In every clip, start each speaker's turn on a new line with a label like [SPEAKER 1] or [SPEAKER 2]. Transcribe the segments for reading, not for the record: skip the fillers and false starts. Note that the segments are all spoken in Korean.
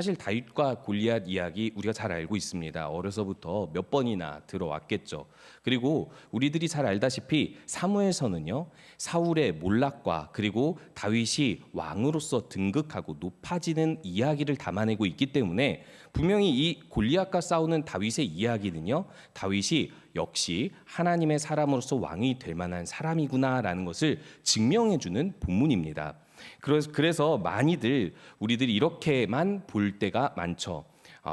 [SPEAKER 1] 사실 다윗과 골리앗 이야기 우리가 잘 알고 있습니다. 어려서부터 몇 번이나 들어왔겠죠. 그리고 우리들이 잘 알다시피 사무엘서는요, 사울의 몰락과 그리고 다윗이 왕으로서 등극하고 높아지는 이야기를 담아내고 있기 때문에 분명히 이 골리앗과 싸우는 다윗의 이야기는요, 다윗이 역시 하나님의 사람으로서 왕이 될 만한 사람이구나라는 것을 증명해주는 본문입니다. 그래서 많이들 우리들이 이렇게만 볼 때가 많죠.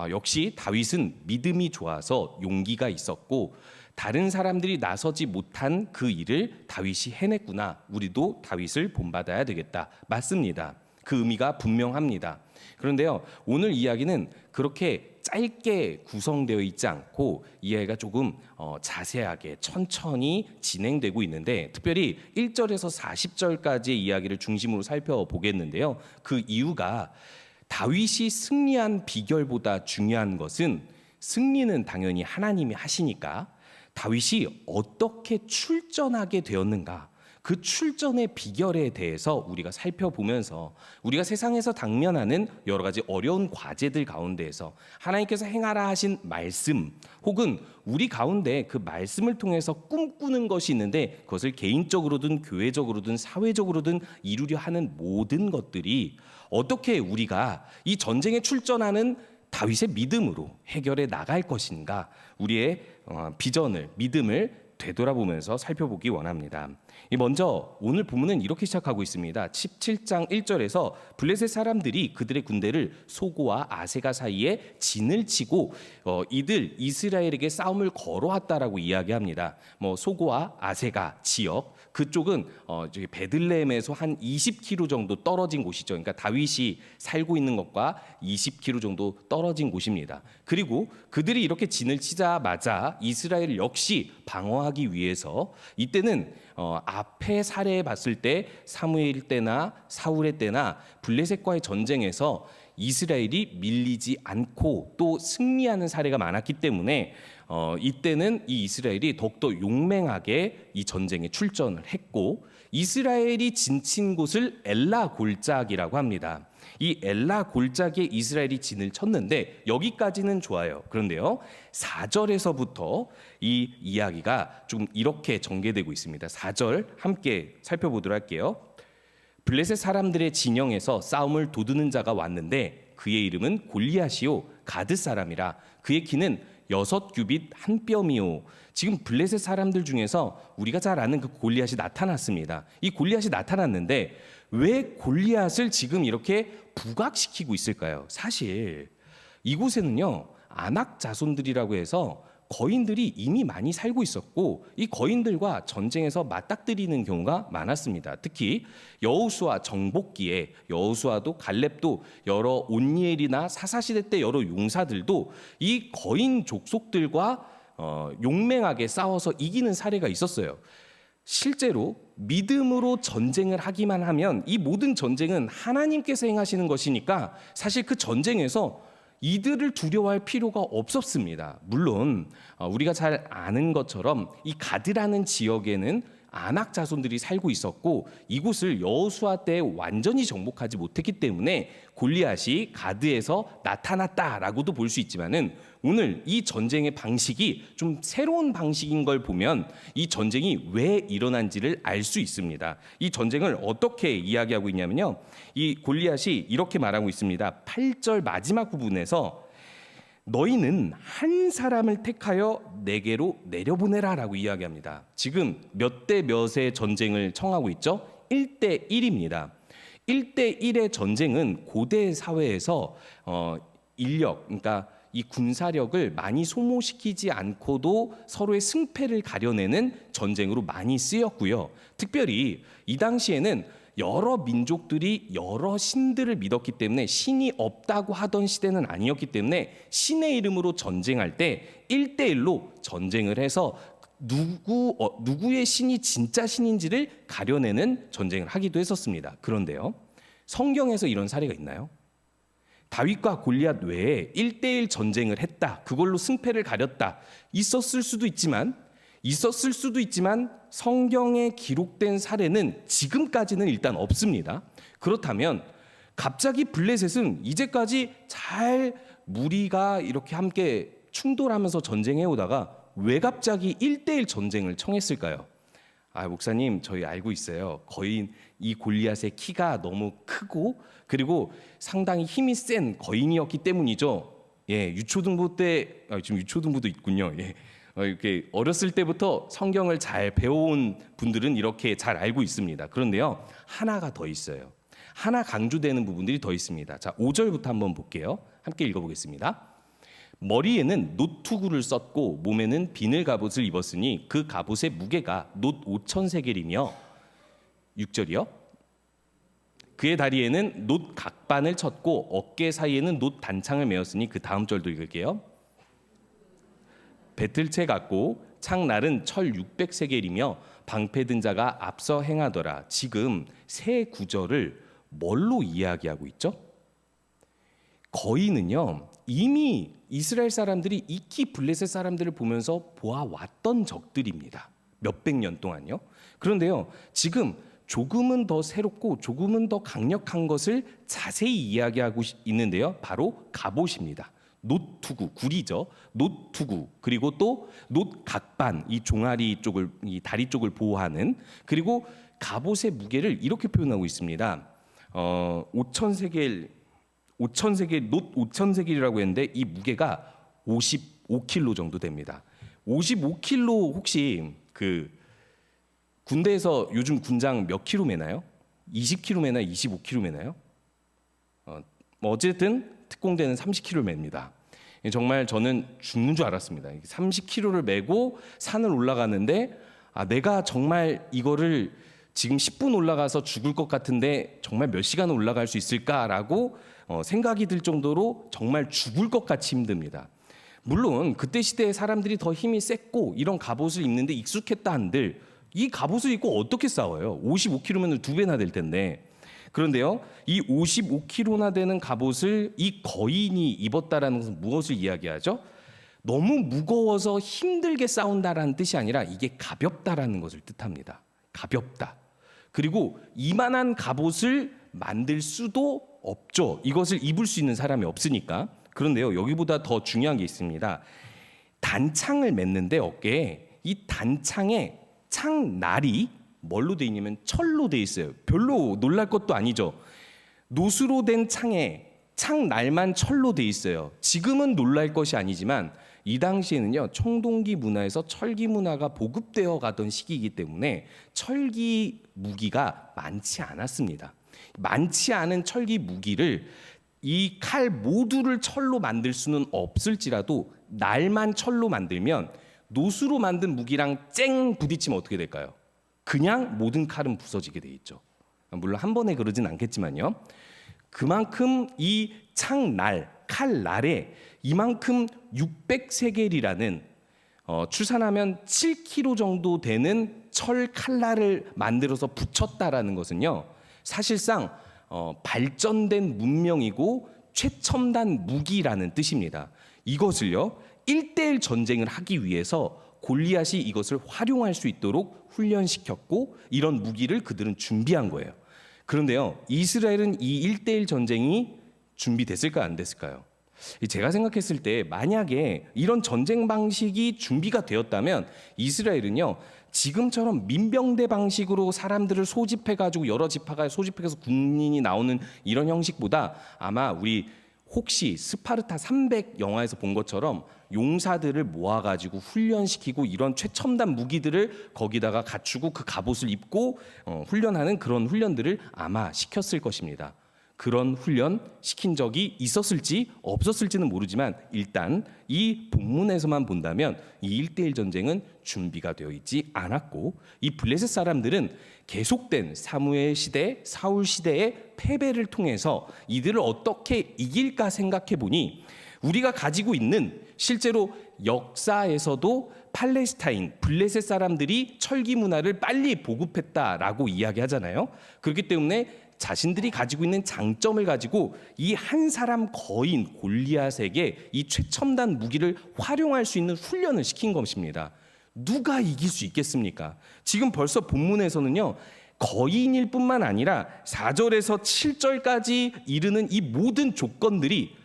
[SPEAKER 1] 역시 다윗은 믿음이 좋아서 용기가 있었고 다른 사람들이 나서지 못한 그 일을 다윗이 해냈구나. 우리도 다윗을 본받아야 되겠다. 맞습니다. 그 의미가 분명합니다. 그런데요, 오늘 이야기는 그렇게 짧게 구성되어 있지 않고 이야기가 조금 자세하게 천천히 진행되고 있는데, 특별히 1절에서 40절까지의 이야기를 중심으로 살펴보겠는데요. 그 이유가 다윗이 승리한 비결보다 중요한 것은, 승리는 당연히 하나님이 하시니까 다윗이 어떻게 출전하게 되었는가, 그 출전의 비결에 대해서 우리가 살펴보면서 우리가 세상에서 당면하는 여러 가지 어려운 과제들 가운데에서 하나님께서 행하라 하신 말씀, 혹은 우리 가운데 그 말씀을 통해서 꿈꾸는 것이 있는데 그것을 개인적으로든 교회적으로든 사회적으로든 이루려 하는 모든 것들이 어떻게 우리가 이 전쟁에 출전하는 다윗의 믿음으로 해결해 나갈 것인가, 우리의 비전을, 믿음을 되돌아보면서 살펴보기 원합니다. 먼저 오늘 본문은 이렇게 시작하고 있습니다. 17장 1절에서 블레셋 사람들이 그들의 군대를 소고와 아세가 사이에 진을 치고 이들 이스라엘에게 싸움을 걸어왔다라고 이야기합니다. 소고와 아세가 지역, 그쪽은 베들레헴에서 한 20km 정도 떨어진 곳이죠. 그러니까 다윗이 살고 있는 것과 20km 정도 떨어진 곳입니다. 그리고 그들이 이렇게 진을 치자마자 이스라엘 역시 방어하기 위해서, 이때는 앞에 사례해 봤을 때 사무엘 때나 사울의 때나 블레셋과의 전쟁에서 이스라엘이 밀리지 않고 또 승리하는 사례가 많았기 때문에 이때는 이 이스라엘이 더욱더 용맹하게 이 전쟁에 출전을 했고, 이스라엘이 진친 곳을 엘라 골짜기라고 합니다. 이 엘라 골짜기에 이스라엘이 진을 쳤는데 여기까지는 좋아요. 그런데요, 4절에서부터 이 이야기가 좀 이렇게 전개되고 있습니다. 4절 함께 살펴보도록 할게요. 블레셋 사람들의 진영에서 싸움을 도두는 자가 왔는데 그의 이름은 골리앗이요 가드 사람이라. 그의 키는 6규빗 한 뼘이요. 지금 블레셋 사람들 중에서 우리가 잘 아는 그 골리앗이 나타났습니다. 이 골리앗이 나타났는데 왜 골리앗을 지금 이렇게 부각시키고 있을까요? 사실 이곳에는요, 아낙 자손들이라고 해서 거인들이 이미 많이 살고 있었고 이 거인들과 전쟁에서 맞닥뜨리는 경우가 많았습니다. 특히 여호수아 정복기에 여호수아도 갈렙도 여러 온니엘이나 사사시대 때 여러 용사들도 이 거인 족속들과 용맹하게 싸워서 이기는 사례가 있었어요. 실제로 믿음으로 전쟁을 하기만 하면 이 모든 전쟁은 하나님께서 행하시는 것이니까 사실 그 전쟁에서 이들을 두려워할 필요가 없었습니다. 물론 우리가 잘 아는 것처럼 이 가드라는 지역에는 아낙 자손들이 살고 있었고 이곳을 여호수아 때 완전히 정복하지 못했기 때문에 골리앗이 가드에서 나타났다라고도 볼 수 있지만은, 오늘 이 전쟁의 방식이 좀 새로운 방식인 걸 보면 이 전쟁이 왜 일어난지를 알 수 있습니다. 이 전쟁을 어떻게 이야기하고 있냐면요, 이 골리앗이 이렇게 말하고 있습니다. 8절 마지막 부분에서 너희는 한 사람을 택하여 내게로 내려보내라 라고 이야기합니다. 지금 몇 대 몇의 전쟁을 청하고 있죠? 1대 1입니다. 1대 1의 전쟁은 고대 사회에서 인력, 그러니까 이 군사력을 많이 소모시키지 않고도 서로의 승패를 가려내는 전쟁으로 많이 쓰였고요. 특별히 이 당시에는 여러 민족들이 여러 신들을 믿었기 때문에 신이 없다고 하던 시대는 아니었기 때문에 신의 이름으로 전쟁할 때 1대1로 전쟁을 해서 누구의 신이 진짜 신인지를 가려내는 전쟁을 하기도 했었습니다. 그런데요, 성경에서 이런 사례가 있나요? 다윗과 골리앗 외에 1대1 전쟁을 했다, 그걸로 승패를 가렸다, 있었을 수도 있지만 성경에 기록된 사례는 지금까지는 일단 없습니다. 그렇다면 갑자기 블레셋은 이제까지 잘 무리가 이렇게 함께 충돌하면서 전쟁해 오다가 왜 갑자기 1대1 전쟁을 청했을까요? 목사님, 저희 알고 있어요. 거인 이 골리앗의 키가 너무 크고 그리고 상당히 힘이 센 거인이었기 때문이죠. 예, 유초등부 때 지금 유초등부도 있군요. 예. 이렇게 어렸을 때부터 성경을 잘 배워온 분들은 이렇게 잘 알고 있습니다. 그런데요, 하나가 더 있어요. 하나 강조되는 부분들이 더 있습니다. 자, 5절부터 한번 볼게요. 함께 읽어보겠습니다. 머리에는 놋투구를 썼고 몸에는 비늘 갑옷을 입었으니 그 갑옷의 무게가 놋 5,000세겔이며 6절이요. 그의 다리에는 놋 각반을 쳤고 어깨 사이에는 놋 단창을 메었으니 그 다음 절도 읽을게요. 배틀채 같고 창날은 철 600세겔이며 방패든 자가 앞서 행하더라. 지금 세 구절을 뭘로 이야기하고 있죠? 거인은요, 이미 이스라엘 사람들이 익히 블레셋 사람들을 보면서 보아왔던 적들입니다. 몇백 년 동안요. 그런데요, 지금 조금은 더 새롭고 조금은 더 강력한 것을 자세히 이야기하고 있는데요. 바로 갑옷입니다. 놋투구, 구리죠. 놋투구, 그리고 또 놋각반, 이 종아리 쪽을, 이 다리 쪽을 보호하는, 그리고 갑옷의 무게를 이렇게 표현하고 있습니다. 5,000세겔, 놋 5,000세겔이라고 했는데 이 무게가 55kg 정도 됩니다. 55kg 혹시 그 군대에서 요즘 군장 몇 킬로 매나요? 20kg 매나 25kg 매나요? 어쨌든 특공대는 30kg 맵니다. 정말 저는 죽는 줄 알았습니다. 30kg를 메고 산을 올라가는데 내가 정말 이거를 지금 10분 올라가서 죽을 것 같은데 정말 몇 시간 올라갈 수 있을까라고 생각이 들 정도로 정말 죽을 것 같이 힘듭니다. 물론 그때 시대에 사람들이 더 힘이 셌고 이런 갑옷을 입는데 익숙했다 한들 이 갑옷을 입고 어떻게 싸워요? 55kg면 2배나 될 텐데. 그런데요, 이 55kg나 되는 갑옷을 이 거인이 입었다라는 것은 무엇을 이야기하죠? 너무 무거워서 힘들게 싸운다라는 뜻이 아니라 이게 가볍다라는 것을 뜻합니다. 가볍다. 그리고 이만한 갑옷을 만들 수도 없죠. 이것을 입을 수 있는 사람이 없으니까. 그런데요, 여기보다 더 중요한 게 있습니다. 단창을 맸는데 어깨에 이 단창에 창날이 뭘로 돼 있냐면 철로 돼 있어요. 별로 놀랄 것도 아니죠. 노수로 된 창에 창날만 철로 돼 있어요. 지금은 놀랄 것이 아니지만 이 당시에는요, 청동기 문화에서 철기 문화가 보급되어 가던 시기이기 때문에 철기 무기가 많지 않았습니다. 많지 않은 철기 무기를 이 칼 모두를 철로 만들 수는 없을지라도 날만 철로 만들면 노수로 만든 무기랑 쨍 부딪히면 어떻게 될까요? 그냥 모든 칼은 부서지게 돼 있죠. 물론 한 번에 그러진 않겠지만요. 그만큼 이 창날, 칼날에 이만큼 600세겔이라는 추산하면 7kg 정도 되는 철 칼날을 만들어서 붙였다라는 것은요, 사실상 발전된 문명이고 최첨단 무기라는 뜻입니다. 이것을요, 1대1 전쟁을 하기 위해서 골리앗이 이것을 활용할 수 있도록 훈련시켰고 이런 무기를 그들은 준비한 거예요. 그런데요, 이스라엘은 이 1대1 전쟁이 준비됐을까요? 안 됐을까요? 제가 생각했을 때 만약에 이런 전쟁 방식이 준비가 되었다면 이스라엘은요, 지금처럼 민병대 방식으로 사람들을 소집해가지고 여러 지파가 소집해서 군인이 나오는 이런 형식보다 아마 우리 혹시 스파르타 300 영화에서 본 것처럼 용사들을 모아가지고 훈련시키고 이런 최첨단 무기들을 거기다가 갖추고 그 갑옷을 입고 훈련하는 그런 훈련들을 아마 시켰을 것입니다. 그런 훈련 시킨 적이 있었을지 없었을지는 모르지만 일단 이 본문에서만 본다면 이 1대1 전쟁은 준비가 되어 있지 않았고 이 블레셋 사람들은 계속된 사무엘 시대, 사울 시대의 패배를 통해서 이들을 어떻게 이길까 생각해 보니 우리가 가지고 있는 실제로 역사에서도 팔레스타인, 블레셋 사람들이 철기 문화를 빨리 보급했다라고 이야기하잖아요. 그렇기 때문에 자신들이 가지고 있는 장점을 가지고 이 한 사람 거인 골리앗에게 이 최첨단 무기를 활용할 수 있는 훈련을 시킨 것입니다. 누가 이길 수 있겠습니까? 지금 벌써 본문에서는요, 거인일 뿐만 아니라 4절에서 7절까지 이르는 이 모든 조건들이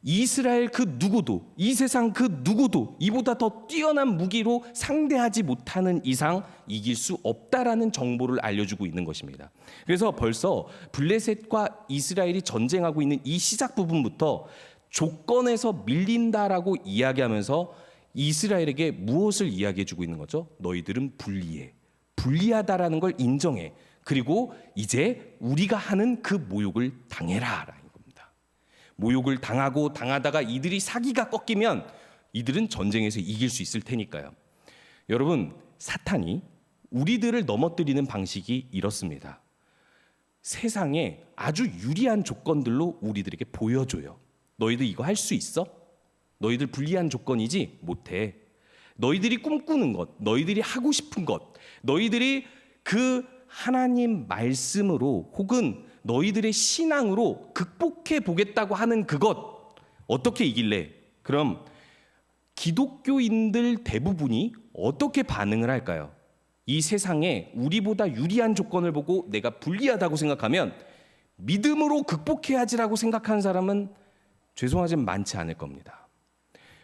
[SPEAKER 1] 이스라엘 그 누구도, 이 세상 그 누구도 이보다 더 뛰어난 무기로 상대하지 못하는 이상 이길 수 없다라는 정보를 알려주고 있는 것입니다. 그래서 벌써 블레셋과 이스라엘이 전쟁하고 있는 이 시작 부분부터 조건에서 밀린다라고 이야기하면서 이스라엘에게 무엇을 이야기해주고 있는 거죠? 너희들은 불리해. 불리하다라는 걸 인정해. 그리고 이제 우리가 하는 그 모욕을 당해라. 모욕을 당하고 당하다가 이들이 사기가 꺾이면 이들은 전쟁에서 이길 수 있을 테니까요. 여러분, 사탄이 우리들을 넘어뜨리는 방식이 이렇습니다. 세상에 아주 유리한 조건들로 우리들에게 보여줘요. 너희들 이거 할 수 있어? 너희들 불리한 조건이지? 못해. 너희들이 꿈꾸는 것, 너희들이 하고 싶은 것, 너희들이 그 하나님 말씀으로 혹은 너희들의 신앙으로 극복해 보겠다고 하는 그것 어떻게 이길래? 그럼 기독교인들 대부분이 어떻게 반응을 할까요? 이 세상에 우리보다 유리한 조건을 보고 내가 불리하다고 생각하면 믿음으로 극복해야지라고 생각하는 사람은 죄송하지만 많지 않을 겁니다.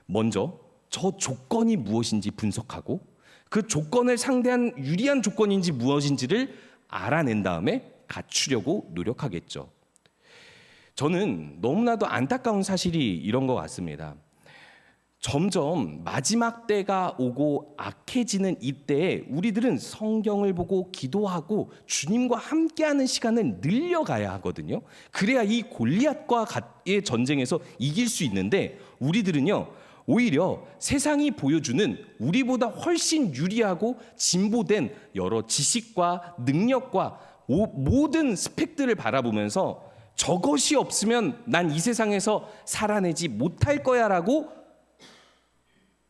[SPEAKER 1] 먼저 저 조건이 무엇인지 분석하고 그 조건을 상대한 유리한 조건인지 무엇인지를 알아낸 다음에 갖추려고 노력하겠죠. 저는 너무나도 안타까운 사실이 이런 것 같습니다. 점점 마지막 때가 오고 악해지는 이때에 우리들은 성경을 보고 기도하고 주님과 함께하는 시간을 늘려가야 하거든요. 그래야 이 골리앗과의 전쟁에서 이길 수 있는데 우리들은요 오히려 세상이 보여주는 우리보다 훨씬 유리하고 진보된 여러 지식과 능력과 모든 스펙들을 바라보면서 저것이 없으면 난 이 세상에서 살아내지 못할 거야 라고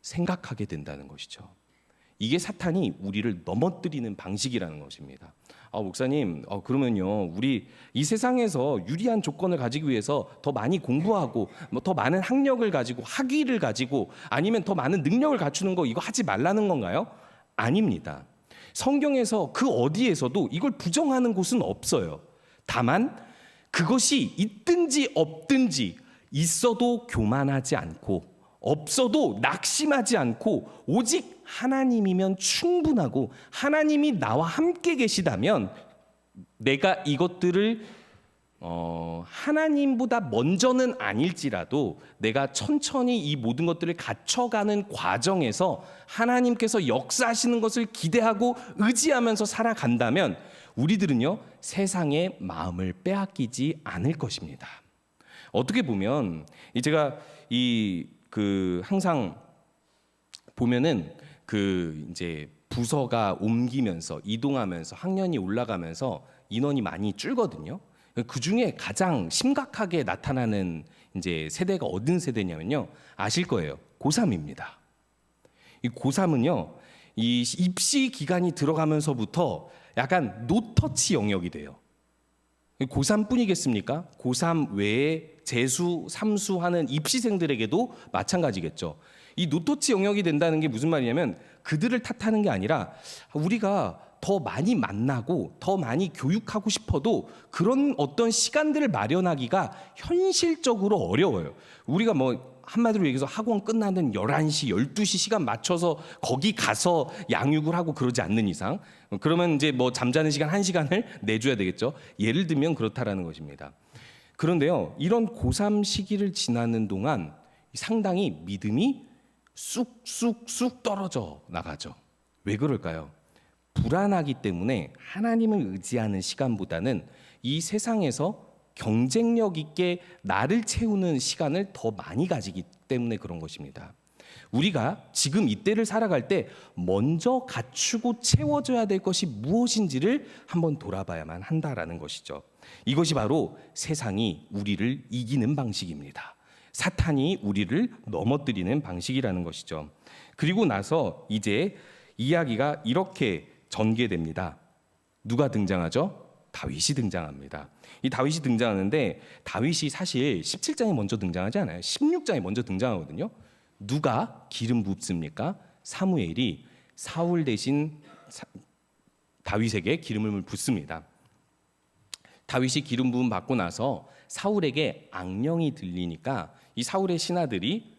[SPEAKER 1] 생각하게 된다는 것이죠. 이게 사탄이 우리를 넘어뜨리는 방식이라는 것입니다. 목사님, 그러면요 우리 이 세상에서 유리한 조건을 가지기 위해서 더 많이 공부하고 더 많은 학력을 가지고 학위를 가지고 아니면 더 많은 능력을 갖추는 거 이거 하지 말라는 건가요? 아닙니다. 성경에서 그 어디에서도 이걸 부정하는 곳은 없어요. 다만 그것이 있든지 없든지 있어도 교만하지 않고 없어도 낙심하지 않고 오직 하나님이면 충분하고 하나님이 나와 함께 계시다면 내가 이것들을 하나님보다 먼저는 아닐지라도 내가 천천히 이 모든 것들을 갖춰가는 과정에서 하나님께서 역사하시는 것을 기대하고 의지하면서 살아간다면 우리들은요 세상의 마음을 빼앗기지 않을 것입니다. 어떻게 보면 제가 항상 보면은 이제 부서가 옮기면서 이동하면서 학년이 올라가면서 인원이 많이 줄거든요. 그 중에 가장 심각하게 나타나는 이제 세대가 어떤 세대냐면요. 아실 거예요. 고3입니다. 이 고3은요. 이 입시 기간이 들어가면서부터 약간 노터치 영역이 돼요. 고3뿐이겠습니까? 고3 외에 재수, 삼수 하는 입시생들에게도 마찬가지겠죠. 이 노터치 영역이 된다는 게 무슨 말이냐면 그들을 탓하는 게 아니라 우리가 더 많이 만나고 더 많이 교육하고 싶어도 그런 어떤 시간들을 마련하기가 현실적으로 어려워요. 우리가 한마디로 얘기해서 학원 끝나는 11시, 12시 시간 맞춰서 거기 가서 양육을 하고 그러지 않는 이상 그러면 이제 잠자는 시간 1시간을 내줘야 되겠죠. 예를 들면 그렇다라는 것입니다. 그런데요. 이런 고3 시기를 지나는 동안 상당히 믿음이 쑥쑥쑥 떨어져 나가죠. 왜 그럴까요? 불안하기 때문에 하나님을 의지하는 시간보다는 이 세상에서 경쟁력 있게 나를 채우는 시간을 더 많이 가지기 때문에 그런 것입니다. 우리가 지금 이때를 살아갈 때 먼저 갖추고 채워져야 될 것이 무엇인지를 한번 돌아봐야만 한다라는 것이죠. 이것이 바로 세상이 우리를 이기는 방식입니다. 사탄이 우리를 넘어뜨리는 방식이라는 것이죠. 그리고 나서 이제 이야기가 이렇게 전개됩니다. 누가 등장하죠? 다윗이 등장합니다. 이 다윗이 등장하는데 다윗이 사실 17장에 먼저 등장하지 않아요. 16장에 먼저 등장하거든요. 누가 기름 붓습니까? 사무엘이 사울 대신 다윗에게 기름을 붓습니다. 다윗이 기름 부음 받고 나서 사울에게 악령이 들리니까 이 사울의 신하들이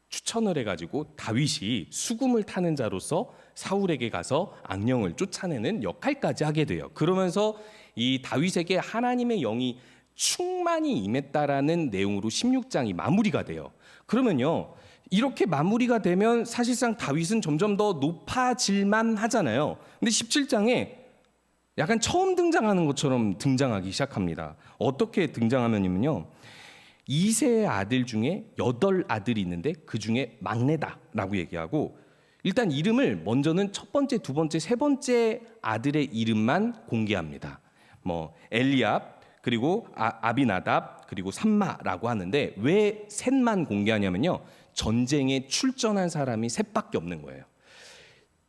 [SPEAKER 1] 추천을 해가지고 다윗이 수금을 타는 자로서 사울에게 가서 악령을 쫓아내는 역할까지 하게 돼요. 그러면서 이 다윗에게 하나님의 영이 충만히 임했다라는 내용으로 16장이 마무리가 돼요. 그러면요, 이렇게 마무리가 되면 사실상 다윗은 점점 더 높아질만 하잖아요. 근데 17장에 약간 처음 등장하는 것처럼 등장하기 시작합니다. 어떻게 등장하면요, 이세의 아들 중에 8아들이 있는데 그 중에 막내다라고 얘기하고, 일단 이름을 먼저는 첫 번째, 두 번째, 세 번째 아들의 이름만 공개합니다. 뭐 엘리압, 그리고 아비나답, 그리고 삼마라고 하는데 왜 셋만 공개하냐면요, 전쟁에 출전한 사람이 셋밖에 없는 거예요.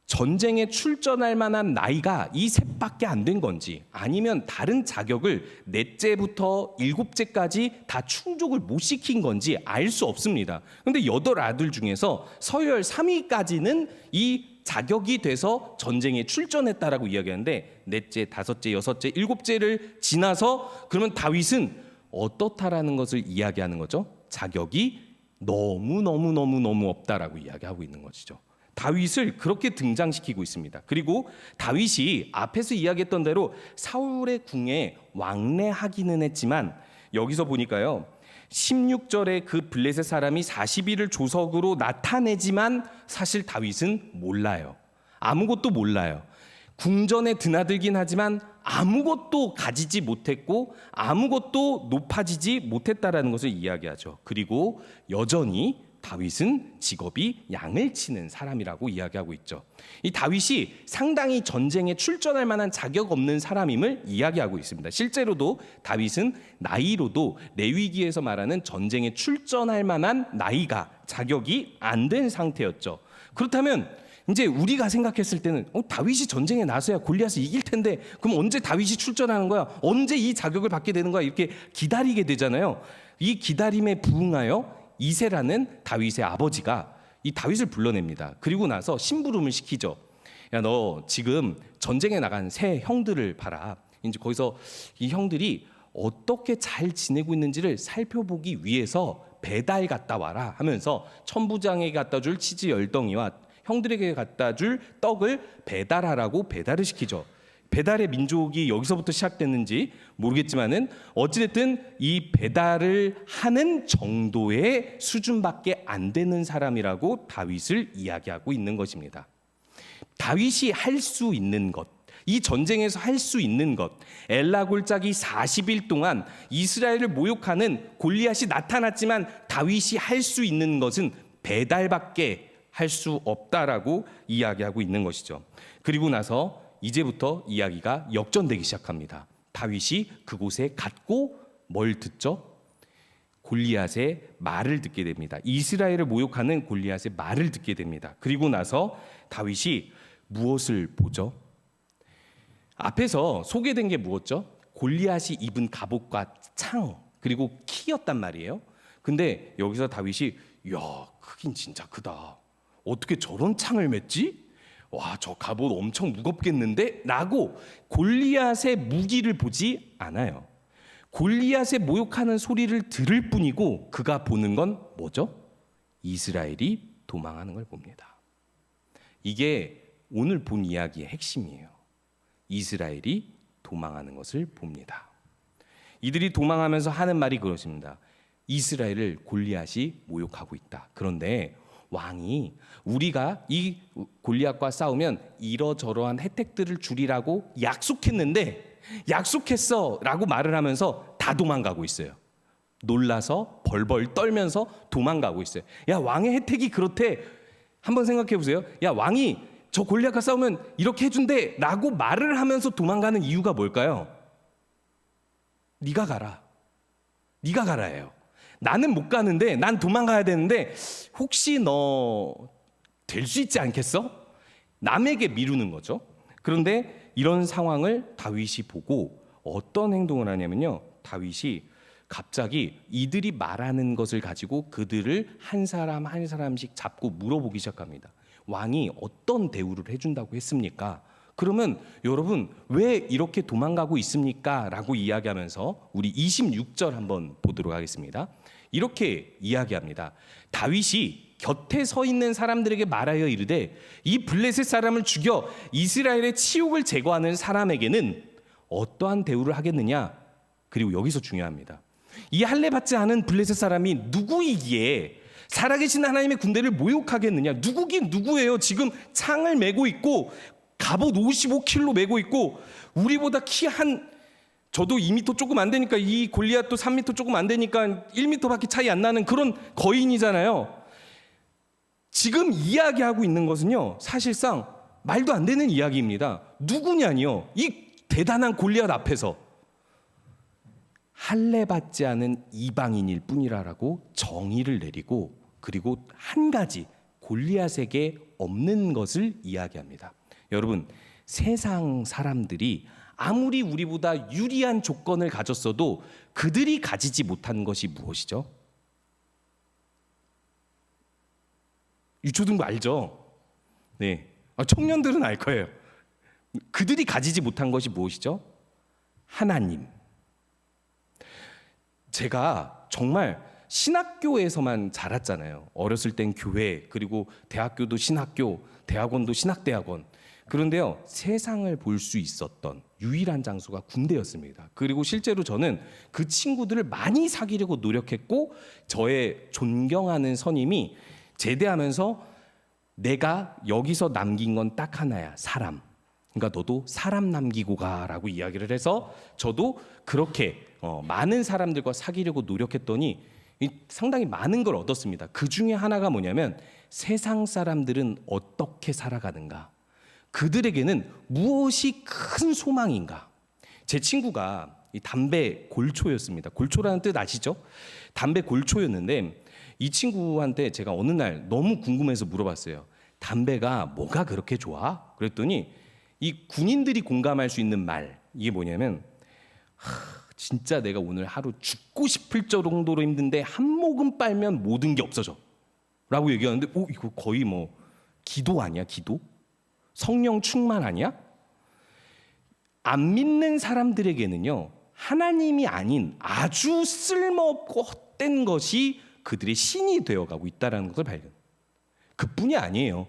[SPEAKER 1] 전쟁에 출전할 만한 나이가 이 셋밖에 안 된 건지, 아니면 다른 자격을 넷째부터 7째까지 다 충족을 못 시킨 건지 알 수 없습니다. 그런데 8아들 중에서 서열 3위까지는 이 자격이 돼서 전쟁에 출전했다라고 이야기하는데, 넷째, 다섯째, 여섯째, 7째를 지나서 그러면 다윗은 어떻다라는 것을 이야기하는 거죠. 자격이 너무 없다라고 이야기하고 있는 것이죠. 다윗을 그렇게 등장시키고 있습니다. 그리고 다윗이 앞에서 이야기했던 대로 사울의 궁에 왕래하기는 했지만, 여기서 보니까요, 16절에 그 블레셋 사람이 40일을 조석으로 나타내지만 사실 다윗은 몰라요. 아무것도 몰라요. 궁전에 드나들긴 하지만 아무것도 가지지 못했고 아무것도 높아지지 못했다라는 것을 이야기하죠. 그리고 여전히 다윗은 직업이 양을 치는 사람이라고 이야기하고 있죠. 이 다윗이 상당히 전쟁에 출전할 만한 자격 없는 사람임을 이야기하고 있습니다. 실제로도 다윗은 나이로도 레위기에서 말하는 전쟁에 출전할 만한 나이가, 자격이 안 된 상태였죠. 그렇다면 이제 우리가 생각했을 때는 다윗이 전쟁에 나서야 골리앗을 이길 텐데 그럼 언제 다윗이 출전하는 거야? 언제 이 자격을 받게 되는 거야? 이렇게 기다리게 되잖아요. 이 기다림에 부응하여 이세라는 다윗의 아버지가 이 다윗을 불러냅니다. 그리고 나서 심부름을 시키죠. 야, 너 지금 전쟁에 나간 세 형들을 봐라. 이제 거기서 이 형들이 어떻게 잘 지내고 있는지를 살펴보기 위해서 배달 갔다 와라 하면서 천부장에게 갖다 줄 치즈 10덩이와 형들에게 갖다 줄 떡을 배달하라고 배달을 시키죠. 배달의 민족이 여기서부터 시작됐는지 모르겠지만은 어찌됐든 이 배달을 하는 정도의 수준밖에 안 되는 사람이라고 다윗을 이야기하고 있는 것입니다. 다윗이 할 수 있는 것, 이 전쟁에서 할 수 있는 것, 엘라 골짜기 40일 동안 이스라엘을 모욕하는 골리앗이 나타났지만 다윗이 할 수 있는 것은 배달밖에 할 수 없다라고 이야기하고 있는 것이죠. 그리고 나서 이제부터 이야기가 역전되기 시작합니다. 다윗이 그곳에 갔고 뭘 듣죠? 골리앗의 말을 듣게 됩니다. 이스라엘을 모욕하는 골리앗의 말을 듣게 됩니다. 그리고 나서 다윗이 무엇을 보죠? 앞에서 소개된 게 무엇죠? 골리앗이 입은 갑옷과 창, 그리고 키였단 말이에요. 근데 여기서 다윗이 야, 크긴 진짜 크다. 어떻게 저런 창을 맸지? 와, 저 갑옷 엄청 무겁겠는데? 라고 골리앗의 무기를 보지 않아요. 골리앗의 모욕하는 소리를 들을 뿐이고 그가 보는 건 뭐죠? 이스라엘이 도망하는 걸 봅니다. 이게 오늘 본 이야기의 핵심이에요. 이스라엘이 도망하는 것을 봅니다. 이들이 도망하면서 하는 말이 그렇습니다. 이스라엘을 골리앗이 모욕하고 있다. 그런데 왕이 우리가 이 골리앗과 싸우면 이러저러한 혜택들을 주리라고 약속했어 라고 말을 하면서 다 도망가고 있어요. 놀라서 벌벌 떨면서 도망가고 있어요. 야, 왕의 혜택이 그렇대. 한번 생각해 보세요. 야, 왕이 저 골리앗과 싸우면 이렇게 해준대 라고 말을 하면서 도망가는 이유가 뭘까요? 네가 가라. 네가 가라예요. 나는 못 가는데, 난 도망가야 되는데 혹시 너 될 수 있지 않겠어? 남에게 미루는 거죠. 그런데 이런 상황을 다윗이 보고 어떤 행동을 하냐면요, 다윗이 갑자기 이들이 말하는 것을 가지고 그들을 한 사람 한 사람씩 잡고 물어보기 시작합니다. 왕이 어떤 대우를 해준다고 했습니까? 그러면 여러분 왜 이렇게 도망가고 있습니까? 라고 이야기하면서 우리 26절 한번 보도록 하겠습니다. 이렇게 이야기합니다. 다윗이 곁에 서 있는 사람들에게 말하여 이르되 이 블레셋 사람을 죽여 이스라엘의 치욕을 제거하는 사람에게는 어떠한 대우를 하겠느냐? 그리고 여기서 중요합니다. 이 할례 받지 않은 블레셋 사람이 누구이기에 살아계신 하나님의 군대를 모욕하겠느냐? 누구긴 누구예요? 지금 창을 메고 있고 갑옷 55kg 메고 있고 우리보다 키 한 저도 2m 조금 안 되니까 이 골리앗도 3m 조금 안 되니까 1m밖에 차이 안 나는 그런 거인이잖아요. 지금 이야기하고 있는 것은요, 사실상 말도 안 되는 이야기입니다. 누구냐니요? 이 대단한 골리앗 앞에서 할례 받지 않은 이방인일 뿐이라고 정의를 내리고, 그리고 한 가지 골리앗에게 없는 것을 이야기합니다. 여러분, 세상 사람들이 아무리 우리보다 유리한 조건을 가졌어도 그들이 가지지 못한 것이 무엇이죠? 유초등부 알죠? 네, 청년들은 알 거예요. 그들이 가지지 못한 것이 무엇이죠? 하나님. 제가 정말 신학교에서만 자랐잖아요. 어렸을 땐 교회, 그리고 대학교도 신학교, 대학원도 신학대학원. 그런데요, 세상을 볼 수 있었던 유일한 장소가 군대였습니다. 그리고 실제로 저는 그 친구들을 많이 사귀려고 노력했고, 저의 존경하는 선임이 제대하면서 내가 여기서 남긴 건 딱 하나야, 사람. 그러니까 너도 사람 남기고 가라고 이야기를 해서 저도 그렇게 많은 사람들과 사귀려고 노력했더니 상당히 많은 걸 얻었습니다. 그 중에 하나가 뭐냐면 세상 사람들은 어떻게 살아가는가, 그들에게는 무엇이 큰 소망인가. 제 친구가 이 담배 골초였습니다. 골초라는 뜻 아시죠? 담배 골초였는데 이 친구한테 제가 어느 날 너무 궁금해서 물어봤어요. 담배가 뭐가 그렇게 좋아? 그랬더니 이 군인들이 공감할 수 있는 말, 이게 뭐냐면 진짜 내가 오늘 하루 죽고 싶을 정도로 힘든데 한 모금 빨면 모든 게 없어져 라고 얘기하는데 이거 거의 뭐 기도 아니야? 기도? 성령 충만 아니야? 안 믿는 사람들에게는요, 하나님이 아닌 아주 쓸모없고 헛된 것이 그들의 신이 되어가고 있다는 것을 발견. 그뿐이 아니에요.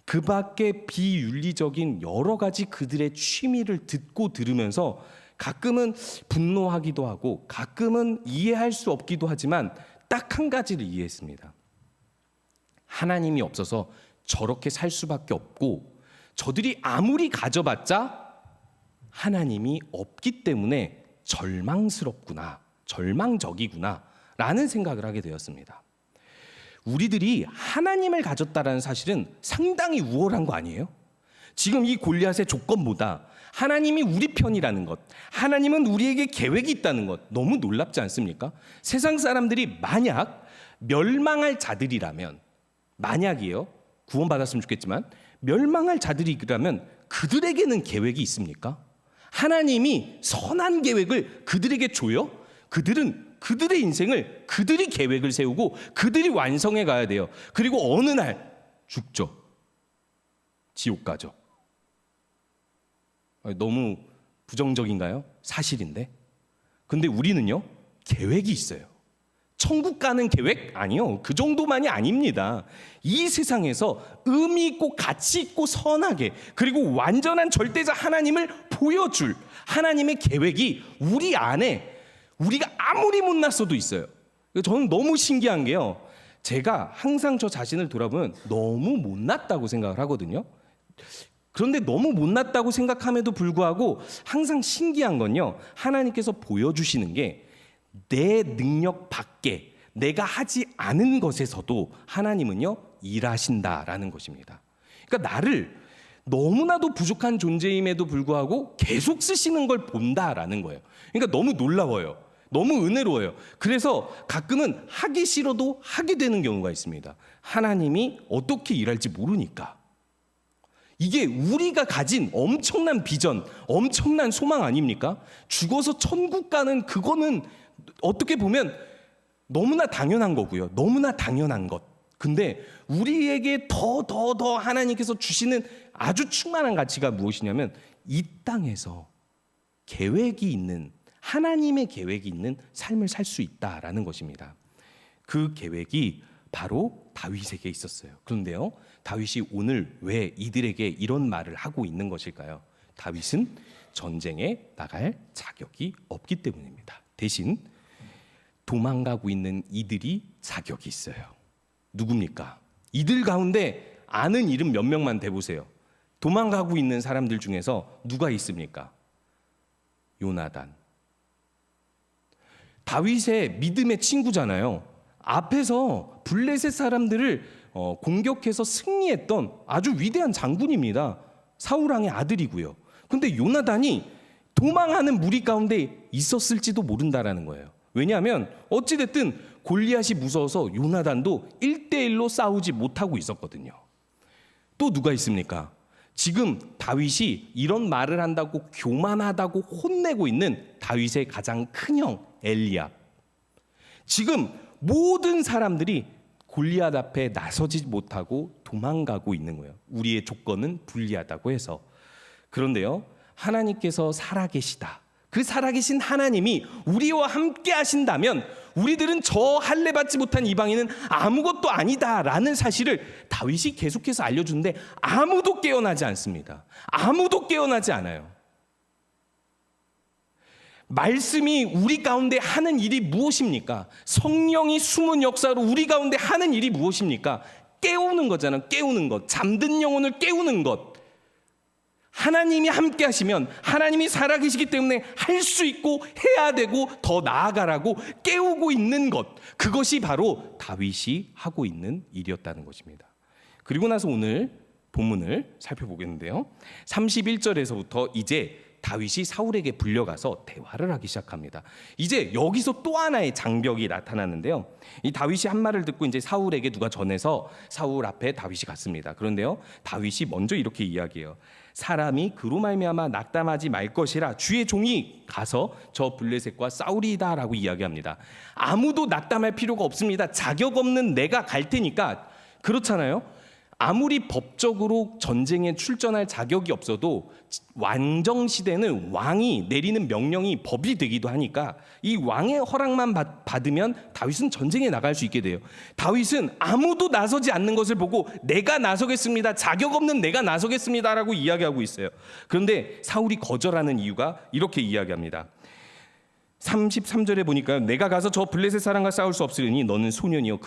[SPEAKER 1] 그 밖에 비윤리적인 여러 가지 그들의 취미를 듣고 들으면서 가끔은 분노하기도 하고 가끔은 이해할 수 없기도 하지만 딱 한 가지를 이해했습니다. 하나님이 없어서 저렇게 살 수밖에 없고, 저들이 아무리 가져봤자 하나님이 없기 때문에 절망스럽구나, 절망적이구나 라는 생각을 하게 되었습니다. 우리들이 하나님을 가졌다는 사실은 상당히 우월한 거 아니에요? 지금 이 골리앗의 조건보다 하나님이 우리 편이라는 것, 하나님은 우리에게 계획이 있다는 것, 너무 놀랍지 않습니까? 세상 사람들이 만약 멸망할 자들이라면, 만약이에요, 구원받았으면 좋겠지만 멸망할 자들이라면 그들에게는 계획이 있습니까? 하나님이 선한 계획을 그들에게 줘요? 그들은 그들의 인생을, 그들이 계획을 세우고 그들이 완성해 가야 돼요. 그리고 어느 날 죽죠. 지옥 가죠. 너무 부정적인가요? 사실인데. 근데 우리는요, 계획이 있어요. 천국 가는 계획? 아니요. 그 정도만이 아닙니다. 이 세상에서 의미 있고 가치 있고 선하게, 그리고 완전한 절대자 하나님을 보여줄 하나님의 계획이 우리 안에, 우리가 아무리 못났어도 있어요. 저는 너무 신기한 게요, 제가 항상 저 자신을 돌아보면 너무 못났다고 생각을 하거든요. 그런데 너무 못났다고 생각함에도 불구하고 항상 신기한 건요, 하나님께서 보여주시는 게 내 능력 밖에 내가 하지 않은 것에서도 하나님은요 일하신다라는 것입니다. 그러니까 나를 너무나도 부족한 존재임에도 불구하고 계속 쓰시는 걸 본다라는 거예요. 그러니까 너무 놀라워요. 너무 은혜로워요. 그래서 가끔은 하기 싫어도 하게 되는 경우가 있습니다. 하나님이 어떻게 일할지 모르니까. 이게 우리가 가진 엄청난 비전, 엄청난 소망 아닙니까? 죽어서 천국 가는 그거는 어떻게 보면 너무나 당연한 거고요. 너무나 당연한 것. 근데 우리에게 더 하나님께서 주시는 아주 충만한 가치가 무엇이냐면 이 땅에서 계획이 있는, 하나님의 계획이 있는 삶을 살 수 있다라는 것입니다. 그 계획이 바로 다윗에게 있었어요. 그런데요, 다윗이 오늘 왜 이들에게 이런 말을 하고 있는 것일까요? 다윗은 전쟁에 나갈 자격이 없기 때문입니다. 대신 도망가고 있는 이들이 자격이 있어요. 누굽니까? 이들 가운데 아는 이름 몇 명만 대보세요. 도망가고 있는 사람들 중에서 누가 있습니까? 요나단. 다윗의 믿음의 친구잖아요. 앞에서 블레셋 사람들을 공격해서 승리했던 아주 위대한 장군입니다. 사울왕의 아들이고요. 근데 요나단이 도망하는 무리 가운데 있었을지도 모른다라는 거예요. 왜냐하면 어찌됐든 골리앗이 무서워서 요나단도 1대1로 싸우지 못하고 있었거든요. 또 누가 있습니까? 지금 다윗이 이런 말을 한다고 교만하다고 혼내고 있는 다윗의 가장 큰 형 엘리압. 지금 모든 사람들이 골리앗 앞에 나서지 못하고 도망가고 있는 거예요. 우리의 조건은 불리하다고 해서. 그런데요, 하나님께서 살아계시다. 그 살아계신 하나님이 우리와 함께 하신다면 우리들은 저 할례 받지 못한 이방인은 아무것도 아니다라는 사실을 다윗이 계속해서 알려주는데 아무도 깨어나지 않습니다. 아무도 깨어나지 않아요. 말씀이 우리 가운데 하는 일이 무엇입니까? 성령이 숨은 역사로 우리 가운데 하는 일이 무엇입니까? 깨우는 거잖아요. 깨우는 것. 잠든 영혼을 깨우는 것. 하나님이 함께 하시면 하나님이 살아계시기 때문에 할 수 있고 해야 되고 더 나아가라고 깨우고 있는 것, 그것이 바로 다윗이 하고 있는 일이었다는 것입니다. 그리고 나서 오늘 본문을 살펴보겠는데요, 31절에서부터 이제 다윗이 사울에게 불려가서 대화를 하기 시작합니다. 이제 여기서 또 하나의 장벽이 나타나는데요, 이 다윗이 한 말을 듣고 이제 사울에게 누가 전해서 사울 앞에 다윗이 갔습니다. 그런데요, 다윗이 먼저 이렇게 이야기해요. 사람이 그로 말미암아 낙담하지 말 것이라 주의 종이 가서 저 블레셋과 싸우리이다라고 이야기합니다. 아무도 낙담할 필요가 없습니다. 자격 없는 내가 갈 테니까. 그렇잖아요. 아무리 법적으로 전쟁에 출전할 자격이 없어도 왕정 시대는 왕이 내리는 명령이 법이 되기도 하니까 이 왕의 허락만 받으면 다윗은 전쟁에 나갈 수 있게 돼요. 다윗은 아무도 나서지 않는 것을 보고 내가 나서겠습니다, 자격 없는 내가 나서겠습니다라고 이야기하고 있어요. 그런데 사울이 거절하는 이유가 이렇게 이야기합니다. 33절에 보니까 내가 가서 저 블레셋 사람과 싸울 수 없으리니 너는 소년이요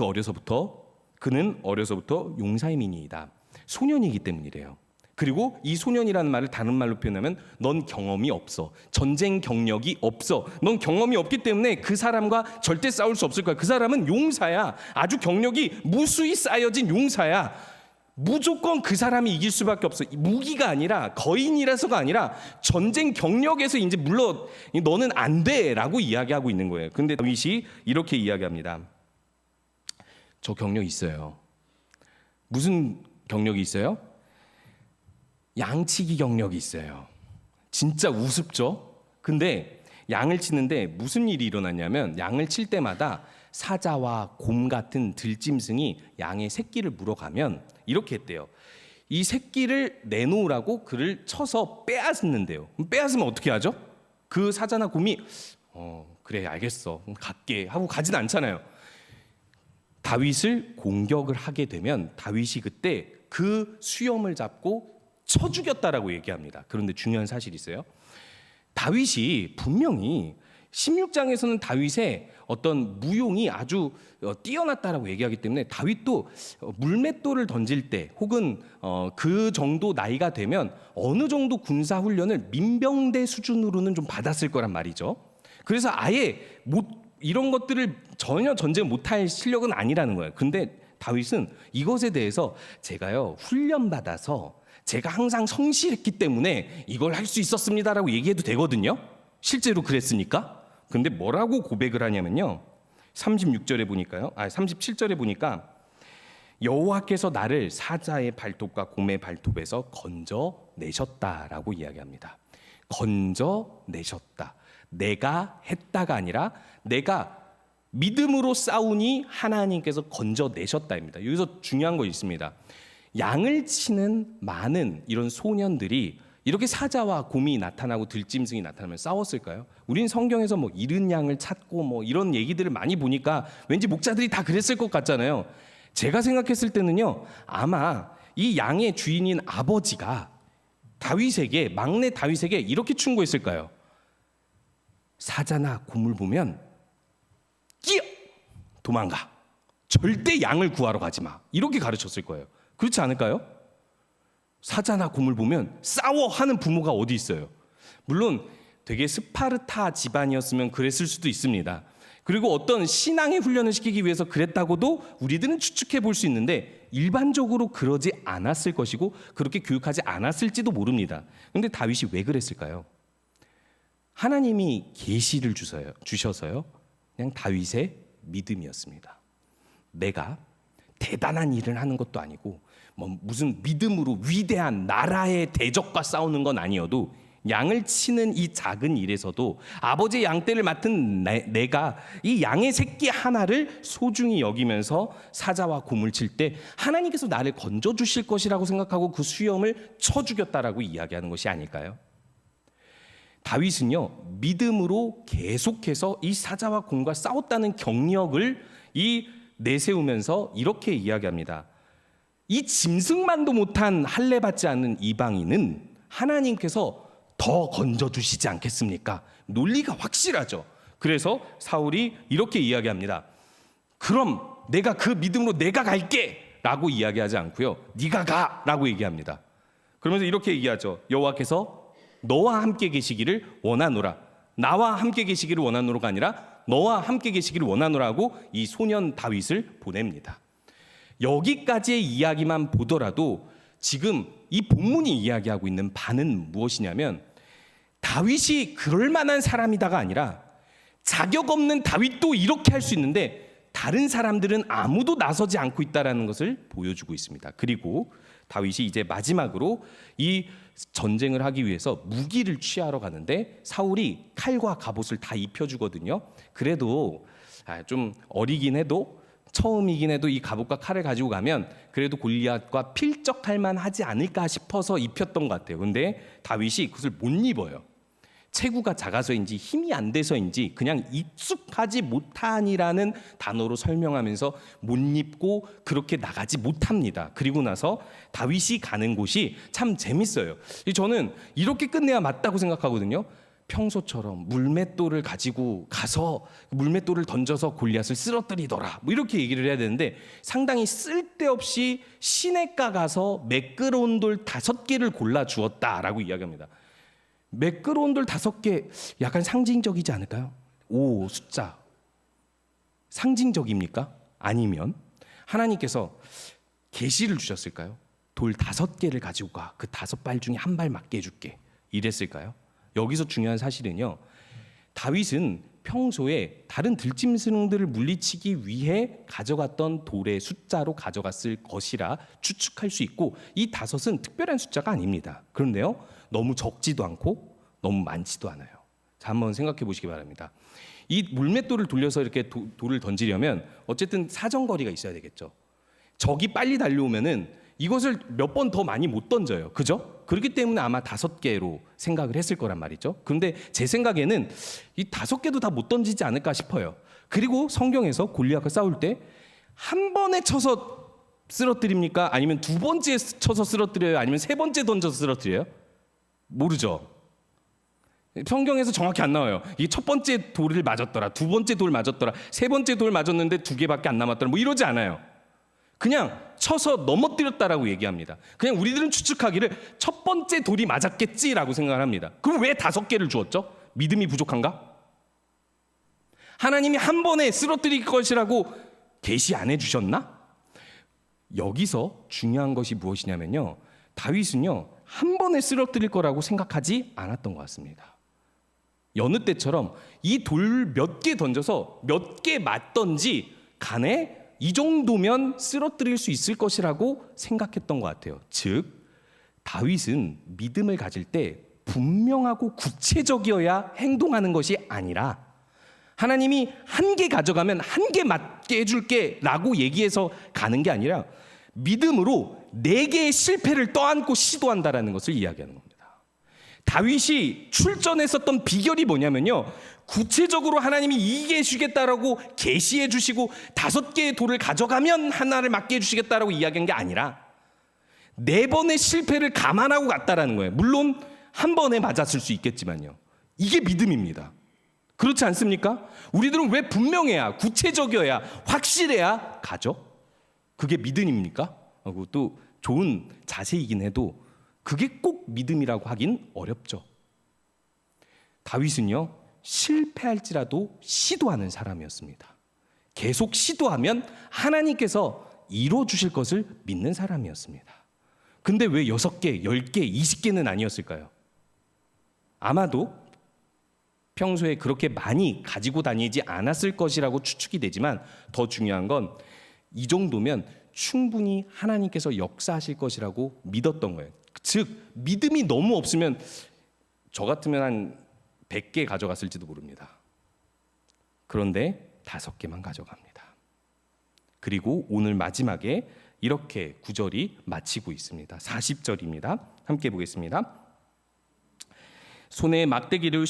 [SPEAKER 1] 그는 어려서부터 용사의 민이이다. 소년이기 때문이래요. 그리고 이 소년이라는 말을 다른 말로 표현하면 넌 경험이 없어. 전쟁 경력이 없어. 넌 경험이 없기 때문에 그 사람과 절대 싸울 수 없을 거야. 그 사람은 용사야. 아주 경력이 무수히 쌓여진 용사야. 무조건 그 사람이 이길 수밖에 없어. 무기가 아니라, 거인이라서가 아니라 전쟁 경력에서 이제 물론 너는 안 돼라고 이야기하고 있는 거예요. 근데 다윗이 이렇게 이야기합니다. 저 경력 있어요. 무슨 경력이 있어요? 양치기 경력이 있어요. 진짜 우습죠? 근데 양을 치는데 무슨 일이 일어났냐면 양을 칠 때마다 사자와 곰 같은 들짐승이 양의 새끼를 물어가면 이렇게 했대요. 이 새끼를 내놓으라고 그를 쳐서 빼앗는데요. 빼앗으면 어떻게 하죠? 그 사자나 곰이 그래 알겠어 갈게 하고 가진 않잖아요. 다윗을 공격을 하게 되면 다윗이 그때 그 수염을 잡고 쳐 죽였다라고 얘기합니다. 그런데 중요한 사실이 있어요. 다윗이 분명히 16장에서는 다윗의 어떤 무용이 아주 뛰어났다라고 얘기하기 때문에 다윗도 물맷돌을 던질 때 혹은 그 정도 나이가 되면 어느 정도 군사 훈련을 민병대 수준으로는 좀 받았을 거란 말이죠. 그래서 아예 이런 것들을 전혀 전쟁 못할 실력은 아니라는 거예요. 근데 다윗은 이것에 대해서 제가요 훈련받아서 제가 항상 성실했기 때문에 이걸 할 수 있었습니다라고 얘기해도 되거든요. 실제로 그랬으니까. 근데 뭐라고 고백을 하냐면요, 37절에 보니까 여호와께서 나를 사자의 발톱과 곰의 발톱에서 건져내셨다라고 이야기합니다. 건져내셨다. 내가 했다가 아니라 내가 믿음으로 싸우니 하나님께서 건져내셨다입니다. 여기서 중요한 거 있습니다. 양을 치는 많은 이런 소년들이 이렇게 사자와 곰이 나타나고 들짐승이 나타나면 싸웠을까요? 우린 성경에서 뭐 잃은 양을 찾고 뭐 이런 얘기들을 많이 보니까 왠지 목자들이 다 그랬을 것 같잖아요. 제가 생각했을 때는요, 아마 이 양의 주인인 아버지가 다윗에게, 막내 다윗에게 이렇게 충고했을까요? 사자나 곰을 보면 끼어 도망가. 절대 양을 구하러 가지 마. 이렇게 가르쳤을 거예요. 그렇지 않을까요? 사자나 곰을 보면 싸워 하는 부모가 어디 있어요? 물론 되게 스파르타 집안이었으면 그랬을 수도 있습니다. 그리고 어떤 신앙의 훈련을 시키기 위해서 그랬다고도 우리들은 추측해 볼 수 있는데 일반적으로 그러지 않았을 것이고 그렇게 교육하지 않았을지도 모릅니다. 그런데 다윗이 왜 그랬을까요? 하나님이 계시를 주셔서요. 그냥 다윗의 믿음이었습니다. 내가 대단한 일을 하는 것도 아니고 뭐 무슨 믿음으로 위대한 나라의 대적과 싸우는 건 아니어도 양을 치는 이 작은 일에서도 아버지의 양떼를 맡은 내가 이 양의 새끼 하나를 소중히 여기면서 사자와 곰을 칠 때 하나님께서 나를 건져 주실 것이라고 생각하고 그 수염을 쳐 죽였다라고 이야기하는 것이 아닐까요? 다윗은요, 믿음으로 계속해서 이 사자와 곰과 싸웠다는 경력을 내세우면서 이렇게 이야기합니다. 이 짐승만도 못한 할례 받지 않는 이방인은 하나님께서 더 건져주시지 않겠습니까? 논리가 확실하죠. 그래서 사울이 이렇게 이야기합니다. 그럼 내가 그 믿음으로 내가 갈게 라고 이야기하지 않고요, 네가 가 라고 얘기합니다. 그러면서 이렇게 얘기하죠. 여호와께서 너와 함께 계시기를 원하노라. 나와 함께 계시기를 원하노라가 아니라 너와 함께 계시기를 원하노라고 이 소년 다윗을 보냅니다. 여기까지의 이야기만 보더라도 지금 이 본문이 이야기하고 있는 바는 무엇이냐면 다윗이 그럴 만한 사람이다가 아니라 자격 없는 다윗도 이렇게 할 수 있는데 다른 사람들은 아무도 나서지 않고 있다는 것을 보여주고 있습니다. 그리고 다윗이 이제 마지막으로 이 전쟁을 하기 위해서 무기를 취하러 가는데 사울이 칼과 갑옷을 다 입혀주거든요. 그래도 좀 어리긴 해도 처음이긴 해도 이 갑옷과 칼을 가지고 가면 그래도 골리앗과 필적할 만하지 않을까 싶어서 입혔던 것 같아요. 근데 다윗이 그것을 못 입어요. 체구가 작아서인지 힘이 안 돼서인지 그냥 익숙하지 못하니라는 단어로 설명하면서 못 입고 그렇게 나가지 못합니다. 그리고 나서 다윗이 가는 곳이 참 재밌어요. 저는 이렇게 끝내야 맞다고 생각하거든요. 평소처럼 물맷돌을 가지고 가서 물맷돌을 던져서 골리앗을 쓰러뜨리더라 뭐 이렇게 얘기를 해야 되는데 상당히 쓸데없이 시냇가 가서 매끄러운 돌 5개를 골라 주었다라고 이야기합니다. 매끄러운 돌 5개 약간 상징적이지 않을까요? 숫자 상징적입니까? 아니면 하나님께서 계시를 주셨을까요? 돌 5개를 가지고 가. 그 5발 중에 한 발 맞게 해줄게. 이랬을까요? 여기서 중요한 사실은요, 다윗은 평소에 다른 들짐승들을 물리치기 위해 가져갔던 돌의 숫자로 가져갔을 것이라 추측할 수 있고 이 5은 특별한 숫자가 아닙니다. 그런데요, 너무 적지도 않고 너무 많지도 않아요. 자, 한번 생각해 보시기 바랍니다. 이 물맷돌을 돌려서 이렇게 돌을 던지려면 어쨌든 사정거리가 있어야 되겠죠. 적이 빨리 달려오면은 이것을 몇 번 더 많이 못 던져요. 그죠? 그렇기 때문에 아마 5개로 생각을 했을 거란 말이죠. 그런데 제 생각에는 이 5개도 다 못 던지지 않을까 싶어요. 그리고 성경에서 골리앗과 싸울 때 한 번에 쳐서 쓰러뜨립니까? 아니면 2번째 쳐서 쓰러뜨려요? 아니면 3번째 던져서 쓰러뜨려요? 모르죠. 성경에서 정확히 안 나와요. 이게 첫 번째 돌을 맞았더라, 2번째 돌 맞았더라, 3번째 돌 맞았는데 2개밖에 안 남았더라, 뭐 이러지 않아요. 그냥 쳐서 넘어뜨렸다라고 얘기합니다. 그냥 우리들은 추측하기를 첫 번째 돌이 맞았겠지라고 생각을 합니다. 그럼 왜 5개를 주었죠? 믿음이 부족한가? 하나님이 한 번에 쓰러뜨릴 것이라고 계시 안 해주셨나? 여기서 중요한 것이 무엇이냐면요, 다윗은요 한 번에 쓰러뜨릴 거라고 생각하지 않았던 것 같습니다. 여느 때처럼 이 돌 몇 개 던져서 몇 개 맞던지 간에 이 정도면 쓰러뜨릴 수 있을 것이라고 생각했던 것 같아요. 즉 다윗은 믿음을 가질 때 분명하고 구체적이어야 행동하는 것이 아니라 하나님이 한 개 가져가면 한 개 맞게 해줄게 라고 얘기해서 가는 게 아니라 믿음으로 4개의 실패를 떠안고 시도한다라는 것을 이야기하는 겁니다. 다윗이 출전했었던 비결이 뭐냐면요, 구체적으로 하나님이 이기게 해주겠다라고 계시해 주시고 5개의 돌을 가져가면 하나를 맞게 해주시겠다라고 이야기한 게 아니라 4번의 실패를 감안하고 갔다라는 거예요. 물론 한 번에 맞았을 수 있겠지만요, 이게 믿음입니다. 그렇지 않습니까? 우리들은 왜 분명해야, 구체적이어야, 확실해야 가죠? 그게 믿음입니까? 하고 또 좋은 자세이긴 해도 그게 꼭 믿음이라고 하긴 어렵죠. 다윗은요, 실패할지라도 시도하는 사람이었습니다. 계속 시도하면 하나님께서 이루어 주실 것을 믿는 사람이었습니다. 근데 왜 6개, 10개, 20개는 아니었을까요? 아마도 평소에 그렇게 많이 가지고 다니지 않았을 것이라고 추측이 되지만, 더 중요한 건 이 정도면 충분히 하나님께서 역사하실 것이라고 믿었던 거예요. 즉 믿음이 너무 없으면 저 같으면 한 100개 가져갔을지도 모릅니다. 그런데 5개만 가져갑니다. 그리고 오늘 마지막에 이렇게 구절이 마치고 있습니다. 40절입니다. 함께 보겠습니다. 손에 막대기를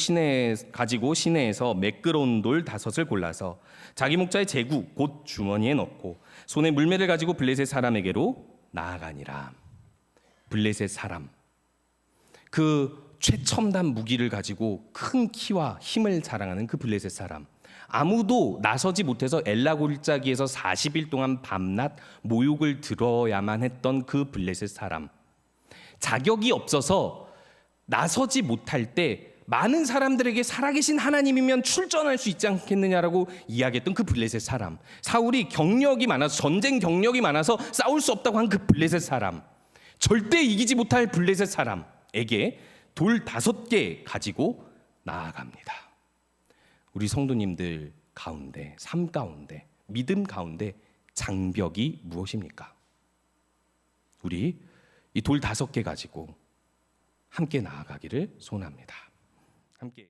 [SPEAKER 1] 가지고 시내에서 매끄러운 돌 5을 골라서 자기 목자의 제구 곧 주머니에 넣고 손에 물매를 가지고 블레셋 사람에게로 나아가니라. 블레셋 사람, 그 최첨단 무기를 가지고 큰 키와 힘을 자랑하는 그 블레셋 사람, 아무도 나서지 못해서 엘라 골짜기에서 40일 동안 밤낮 모욕을 들어야만 했던 그 블레셋 사람, 자격이 없어서 나서지 못할 때 많은 사람들에게 살아계신 하나님이면 출전할 수 있지 않겠느냐라고 이야기했던 그 블레셋 사람, 사울이 경력이 많아서, 전쟁 경력이 많아서 싸울 수 없다고 한 그 블레셋 사람, 절대 이기지 못할 블레셋 사람에게 돌 5개 가지고 나아갑니다. 우리 성도님들 가운데, 삶 가운데, 믿음 가운데 장벽이 무엇입니까? 우리 이 돌 5개 가지고 함께 나아가기를 소원합니다. 함께